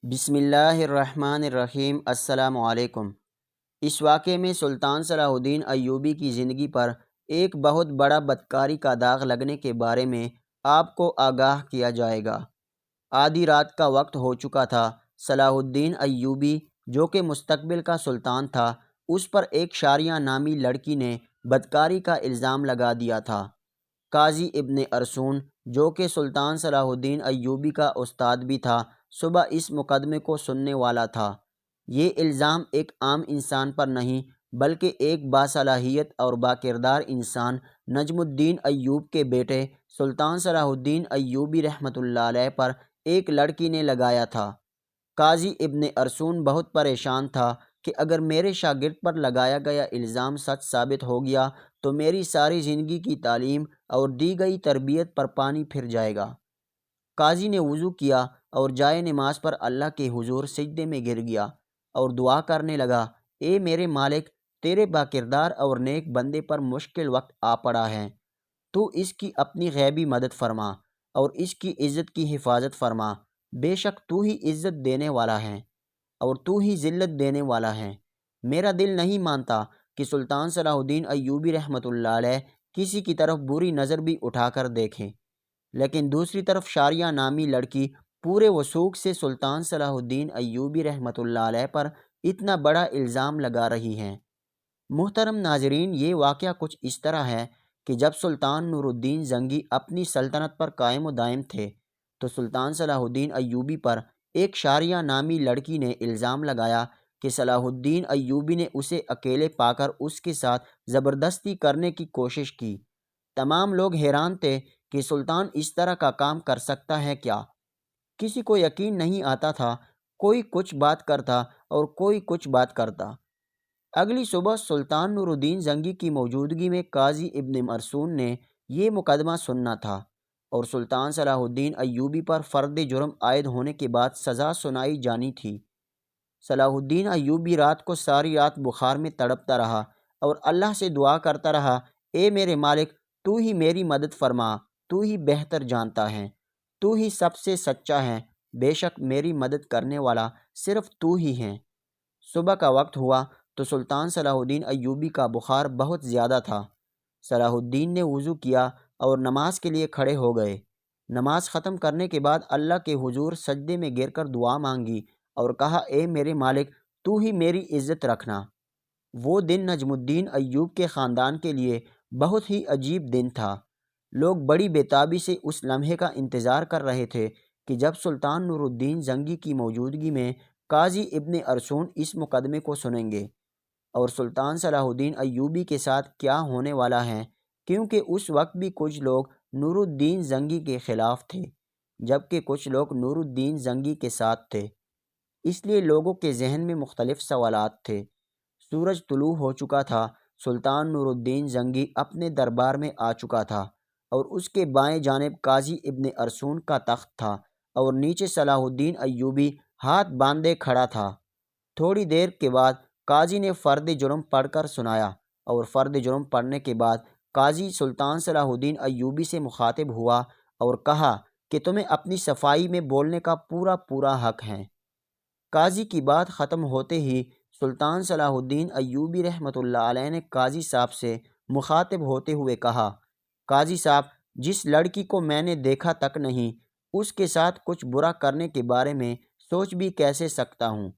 بسم اللہ الرحمن الرحیم۔ السلام علیکم۔ اس واقعے میں سلطان صلاح الدین ایوبی کی زندگی پر ایک بہت بڑا بدکاری کا داغ لگنے کے بارے میں آپ کو آگاہ کیا جائے گا۔ آدھی رات کا وقت ہو چکا تھا۔ صلاح الدین ایوبی جو کہ مستقبل کا سلطان تھا، اس پر ایک شاریہ نامی لڑکی نے بدکاری کا الزام لگا دیا تھا۔ قاضی ابن ارسون جو کہ سلطان صلاح الدین ایوبی کا استاد بھی تھا، صبح اس مقدمے کو سننے والا تھا۔ یہ الزام ایک عام انسان پر نہیں بلکہ ایک باصلاحیت اور باکردار انسان نجم الدین ایوب کے بیٹے سلطان صلاح الدین ایوبی رحمۃ اللہ علیہ پر ایک لڑکی نے لگایا تھا۔ قاضی ابن ارسون بہت پریشان تھا کہ اگر میرے شاگرد پر لگایا گیا الزام سچ ثابت ہو گیا تو میری ساری زندگی کی تعلیم اور دی گئی تربیت پر پانی پھر جائے گا۔ قاضی نے وضو کیا اور جائے نماز پر اللہ کے حضور سجدے میں گر گیا اور دعا کرنے لگا، اے میرے مالک، تیرے باکردار اور نیک بندے پر مشکل وقت آ پڑا ہے، تو اس کی اپنی غیبی مدد فرما اور اس کی عزت کی حفاظت فرما۔ بے شک تو ہی عزت دینے والا ہے اور تو ہی ذلت دینے والا ہے۔ میرا دل نہیں مانتا کہ سلطان صلاح الدین ایوبی رحمۃ اللہ علیہ کسی کی طرف بری نظر بھی اٹھا کر دیکھیں، لیکن دوسری طرف شاریہ نامی لڑکی پورے وثوق سے سلطان صلاح الدین ایوبی رحمۃ اللہ علیہ پر اتنا بڑا الزام لگا رہی ہیں۔ محترم ناظرین، یہ واقعہ کچھ اس طرح ہے کہ جب سلطان نور الدین زنگی اپنی سلطنت پر قائم و دائم تھے تو سلطان صلاح الدین ایوبی پر ایک شاریہ نامی لڑکی نے الزام لگایا کہ صلاح الدین ایوبی نے اسے اکیلے پا کر اس کے ساتھ زبردستی کرنے کی کوشش کی۔ تمام لوگ حیران تھے کہ سلطان اس طرح کا کام کر سکتا ہے کیا؟ کسی کو یقین نہیں آتا تھا۔ کوئی کچھ بات کرتا اور کوئی کچھ بات کرتا۔ اگلی صبح سلطان نور الدین زنگی کی موجودگی میں قاضی ابن ارسون نے یہ مقدمہ سننا تھا اور سلطان صلاح الدین ایوبی پر فرد جرم عائد ہونے کے بعد سزا سنائی جانی تھی۔ صلاح الدین ایوبی رات کو ساری رات بخار میں تڑپتا رہا اور اللہ سے دعا کرتا رہا، اے میرے مالک، تو ہی میری مدد فرما، تو ہی بہتر جانتا ہے، تو ہی سب سے سچا ہے، بے شک میری مدد کرنے والا صرف تو ہی ہے۔ صبح کا وقت ہوا تو سلطان صلاح الدین ایوبی کا بخار بہت زیادہ تھا۔ صلاح الدین نے وضو کیا اور نماز کے لیے کھڑے ہو گئے۔ نماز ختم کرنے کے بعد اللہ کے حضور سجدے میں گر کر دعا مانگی اور کہا، اے میرے مالک، تو ہی میری عزت رکھنا۔ وہ دن نجم الدین ایوب کے خاندان کے لیے بہت ہی عجیب دن تھا۔ لوگ بڑی بےتابی سے اس لمحے کا انتظار کر رہے تھے کہ جب سلطان نور الدین زنگی کی موجودگی میں قاضی ابن ارسون اس مقدمے کو سنیں گے اور سلطان صلاح الدین ایوبی کے ساتھ کیا ہونے والا ہے، کیونکہ اس وقت بھی کچھ لوگ نور الدین زنگی کے خلاف تھے جبکہ کچھ لوگ نور الدین زنگی کے ساتھ تھے۔ اس لیے لوگوں کے ذہن میں مختلف سوالات تھے۔ سورج طلوع ہو چکا تھا۔ سلطان نور الدین زنگی اپنے دربار میں آ چکا تھا اور اس کے بائیں جانب قاضی ابن ارسون کا تخت تھا اور نیچے صلاح الدین ایوبی ہاتھ باندھے کھڑا تھا۔ تھوڑی دیر کے بعد قاضی نے فرد جرم پڑھ کر سنایا اور فرد جرم پڑھنے کے بعد قاضی سلطان صلاح الدین ایوبی سے مخاطب ہوا اور کہا کہ تمہیں اپنی صفائی میں بولنے کا پورا حق ہے۔ قاضی کی بات ختم ہوتے ہی سلطان صلاح الدین ایوبی رحمۃ اللہ علیہ نے قاضی صاحب سے مخاطب ہوتے ہوئے کہا، قاضی صاحب، جس لڑکی کو میں نے دیکھا تک نہیں، اس کے ساتھ کچھ برا کرنے کے بارے میں سوچ بھی کیسے سکتا ہوں؟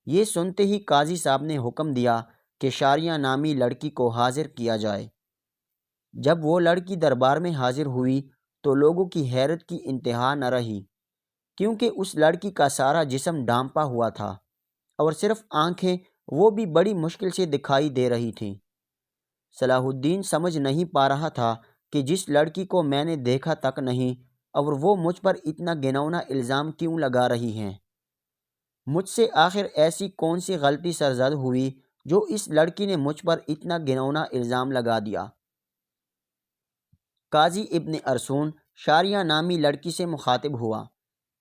یہ سنتے ہی قاضی صاحب نے حکم دیا کہ شاریہ نامی لڑکی کو حاضر کیا جائے۔ جب وہ لڑکی دربار میں حاضر ہوئی تو لوگوں کی حیرت کی انتہا نہ رہی، کیونکہ اس لڑکی کا سارا جسم ڈھانپا ہوا تھا اور صرف آنکھیں وہ بھی بڑی مشکل سے دکھائی دے رہی تھیں۔ صلاح الدین سمجھ نہیں پا رہا تھا کہ جس لڑکی کو میں نے دیکھا تک نہیں اور وہ مجھ پر اتنا گھناؤنا الزام کیوں لگا رہی ہیں؟ مجھ سے آخر ایسی کون سی غلطی سرزد ہوئی جو اس لڑکی نے مجھ پر اتنا گھناؤنا الزام لگا دیا؟ قاضی ابن ارسون شاریہ نامی لڑکی سے مخاطب ہوا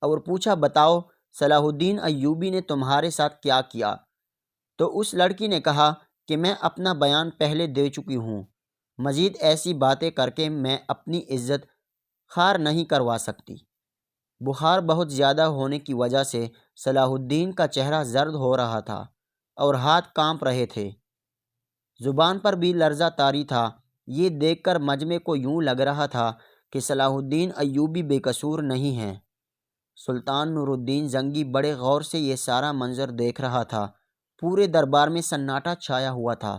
اور پوچھا، بتاؤ صلاح الدین ایوبی نے تمہارے ساتھ کیا کیا؟ تو اس لڑکی نے کہا کہ میں اپنا بیان پہلے دے چکی ہوں، مزید ایسی باتیں کر کے میں اپنی عزت خوار نہیں کروا سکتی۔ بخار بہت زیادہ ہونے کی وجہ سے صلاح الدین کا چہرہ زرد ہو رہا تھا اور ہاتھ کانپ رہے تھے، زبان پر بھی لرزہ طاری تھا۔ یہ دیکھ کر مجمع کو یوں لگ رہا تھا کہ صلاح الدین ایوبی بے قصور نہیں ہیں۔ سلطان نور الدین زنگی بڑے غور سے یہ سارا منظر دیکھ رہا تھا۔ پورے دربار میں سناٹا چھایا ہوا تھا۔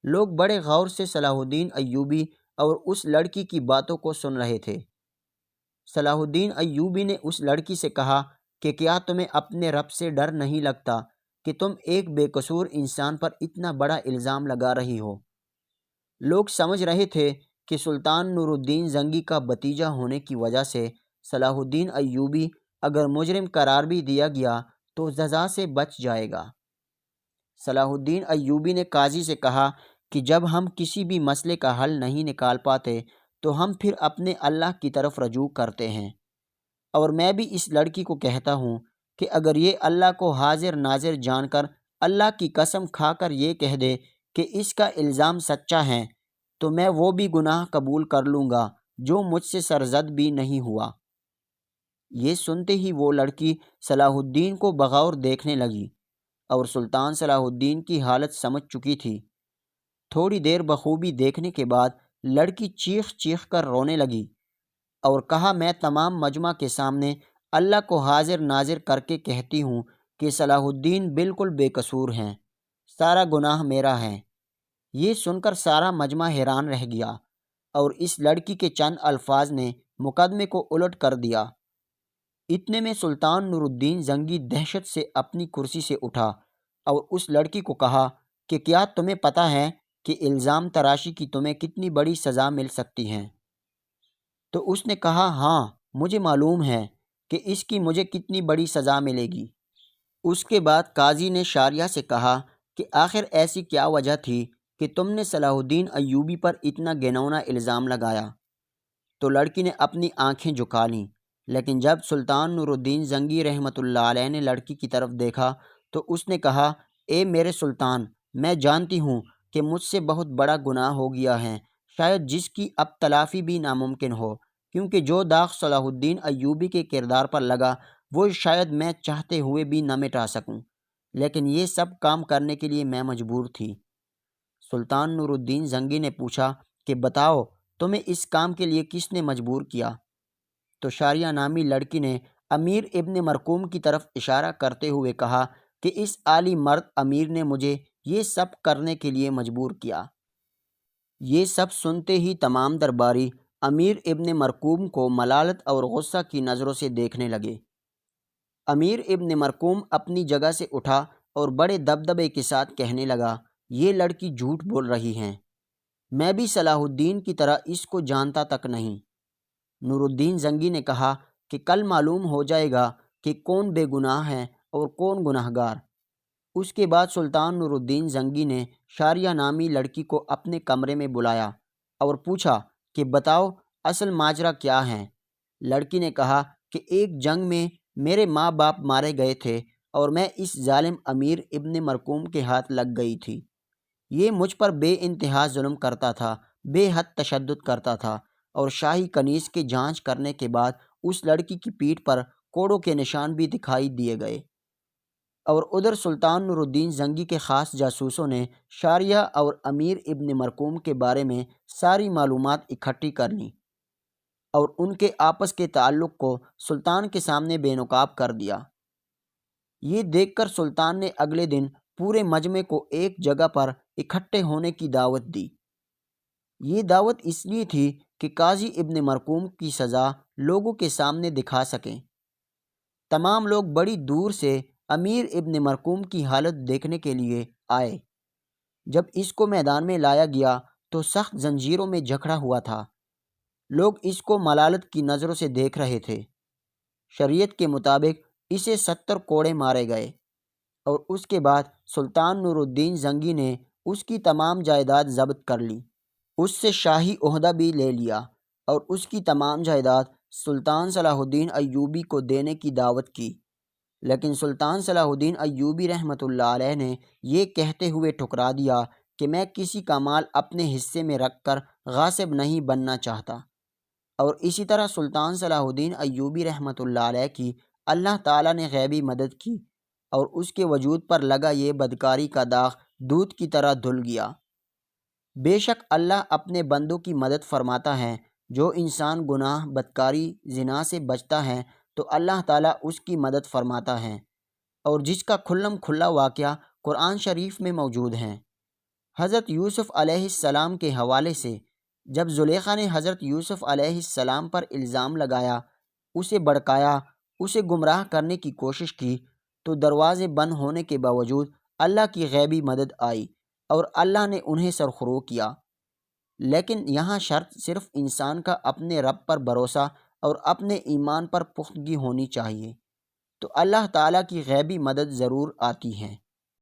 لوگ بڑے غور سے صلاح الدین ایوبی اور اس لڑکی کی باتوں کو سن رہے تھے۔ صلاح الدین ایوبی نے اس لڑکی سے کہا کہ کیا تمہیں اپنے رب سے ڈر نہیں لگتا کہ تم ایک بے قصور انسان پر اتنا بڑا الزام لگا رہی ہو؟ لوگ سمجھ رہے تھے کہ سلطان نور الدین زنگی کا بھتیجا ہونے کی وجہ سے صلاح الدین ایوبی اگر مجرم قرار بھی دیا گیا تو سزا سے بچ جائے گا۔ صلاح الدین ایوبی نے قاضی سے کہا کہ جب ہم کسی بھی مسئلے کا حل نہیں نکال پاتے تو ہم پھر اپنے اللہ کی طرف رجوع کرتے ہیں، اور میں بھی اس لڑکی کو کہتا ہوں کہ اگر یہ اللہ کو حاضر ناظر جان کر اللہ کی قسم کھا کر یہ کہہ دے کہ اس کا الزام سچا ہے تو میں وہ بھی گناہ قبول کر لوں گا جو مجھ سے سرزد بھی نہیں ہوا۔ یہ سنتے ہی وہ لڑکی صلاح الدین کو بغور دیکھنے لگی اور سلطان صلاح الدین کی حالت سمجھ چکی تھی۔ تھوڑی دیر بخوبی دیکھنے کے بعد لڑکی چیخ چیخ کر رونے لگی اور کہا، میں تمام مجمع کے سامنے اللہ کو حاضر ناظر کر کے کہتی ہوں کہ صلاح الدین بالکل بے قصور ہیں، سارا گناہ میرا ہے۔ یہ سن کر سارا مجمع حیران رہ گیا اور اس لڑکی کے چند الفاظ نے مقدمے کو الٹ کر دیا۔ اتنے میں سلطان نور الدین زنگی دہشت سے اپنی کرسی سے اٹھا اور اس لڑکی کو کہا کہ کیا تمہیں پتہ ہے کہ الزام تراشی کی تمہیں کتنی بڑی سزا مل سکتی ہے؟ تو اس نے کہا، ہاں مجھے معلوم ہے کہ اس کی مجھے کتنی بڑی سزا ملے گی۔ اس کے بعد قاضی نے شاریہ سے کہا کہ آخر ایسی کیا وجہ تھی کہ تم نے صلاح الدین ایوبی پر اتنا گھناؤنا الزام لگایا؟ تو لڑکی نے اپنی آنکھیں جھکا لیں، لیکن جب سلطان نور الدین زنگی رحمۃ اللہ علیہ نے لڑکی کی طرف دیکھا تو اس نے کہا، اے میرے سلطان، میں جانتی ہوں کہ مجھ سے بہت بڑا گناہ ہو گیا ہے، شاید جس کی اب تلافی بھی ناممکن ہو، کیونکہ جو داغ صلاح الدین ایوبی کے کردار پر لگا وہ شاید میں چاہتے ہوئے بھی نہ مٹا سکوں، لیکن یہ سب کام کرنے کے لیے میں مجبور تھی۔ سلطان نور الدین زنگی نے پوچھا کہ بتاؤ تمہیں اس کام کے لیے کس نے مجبور کیا؟ تو شاریہ نامی لڑکی نے امیر ابن مرقوم کی طرف اشارہ کرتے ہوئے کہا کہ اس عالی مرد امیر نے مجھے یہ سب کرنے کے لیے مجبور کیا۔ یہ سب سنتے ہی تمام درباری امیر ابن مرقوم کو ملالت اور غصہ کی نظروں سے دیکھنے لگے۔ امیر ابن مرقوم اپنی جگہ سے اٹھا اور بڑے دبدبے کے ساتھ کہنے لگا، یہ لڑکی جھوٹ بول رہی ہے، میں بھی صلاح الدین کی طرح اس کو جانتا تک نہیں۔ نور الدین زنگی نے کہا کہ کل معلوم ہو جائے گا کہ کون بے گناہ ہے اور کون گناہ گار۔ اس کے بعد سلطان نور الدین زنگی نے شاریہ نامی لڑکی کو اپنے کمرے میں بلایا اور پوچھا کہ بتاؤ اصل ماجرا کیا ہے؟ لڑکی نے کہا کہ ایک جنگ میں میرے ماں باپ مارے گئے تھے اور میں اس ظالم امیر ابن مرقوم کے ہاتھ لگ گئی تھی۔ یہ مجھ پر بے انتہا ظلم کرتا تھا، بے حد تشدد کرتا تھا، اور شاہی کنیز کے جانچ کرنے کے بعد اس لڑکی کی پیٹھ پر کوڑوں کے نشان بھی دکھائی دیے گئے۔ اور ادھر سلطان نور الدین زنگی کے خاص جاسوسوں نے شاریہ اور امیر ابن مرقوم کے بارے میں ساری معلومات اکٹھی کر لیں اور ان کے آپس کے تعلق کو سلطان کے سامنے بے نقاب کر دیا۔ یہ دیکھ کر سلطان نے اگلے دن پورے مجمع کو ایک جگہ پر اکٹھے ہونے کی دعوت دی۔ یہ دعوت اس لیے تھی کہ قاضی ابن مرقوم کی سزا لوگوں کے سامنے دکھا سکیں۔ تمام لوگ بڑی دور سے امیر ابن مرقوم کی حالت دیکھنے کے لیے آئے۔ جب اس کو میدان میں لایا گیا تو سخت زنجیروں میں جکڑا ہوا تھا۔ لوگ اس کو ملالت کی نظروں سے دیکھ رہے تھے۔ شریعت کے مطابق اسے 70 کوڑے مارے گئے اور اس کے بعد سلطان نور الدین زنگی نے اس کی تمام جائیداد ضبط کر لی، اس سے شاہی عہدہ بھی لے لیا اور اس کی تمام جائیداد سلطان صلاح الدین ایوبی کو دینے کی دعوت کی۔ لیکن سلطان صلاح الدین ایوبی رحمۃ اللہ علیہ نے یہ کہتے ہوئے ٹھکرا دیا کہ میں کسی کا مال اپنے حصے میں رکھ کر غاصب نہیں بننا چاہتا، اور اسی طرح سلطان صلاح الدین ایوبی رحمۃ اللہ علیہ کی اللہ تعالیٰ نے غیبی مدد کی اور اس کے وجود پر لگا یہ بدکاری کا داغ دودھ کی طرح دھل گیا۔ بے شک اللہ اپنے بندوں کی مدد فرماتا ہے۔ جو انسان گناہ، بدکاری، زنا سے بچتا ہے تو اللہ تعالیٰ اس کی مدد فرماتا ہے، اور جس کا کھلم کھلا واقعہ قرآن شریف میں موجود ہے۔ حضرت یوسف علیہ السلام کے حوالے سے جب زلیخا نے حضرت یوسف علیہ السلام پر الزام لگایا، اسے بھڑکایا، اسے گمراہ کرنے کی کوشش کی، تو دروازے بند ہونے کے باوجود اللہ کی غیبی مدد آئی اور اللہ نے انہیں سرخرو کیا۔ لیکن یہاں شرط صرف انسان کا اپنے رب پر بھروسہ اور اپنے ایمان پر پختگی ہونی چاہیے، تو اللہ تعالیٰ کی غیبی مدد ضرور آتی ہے۔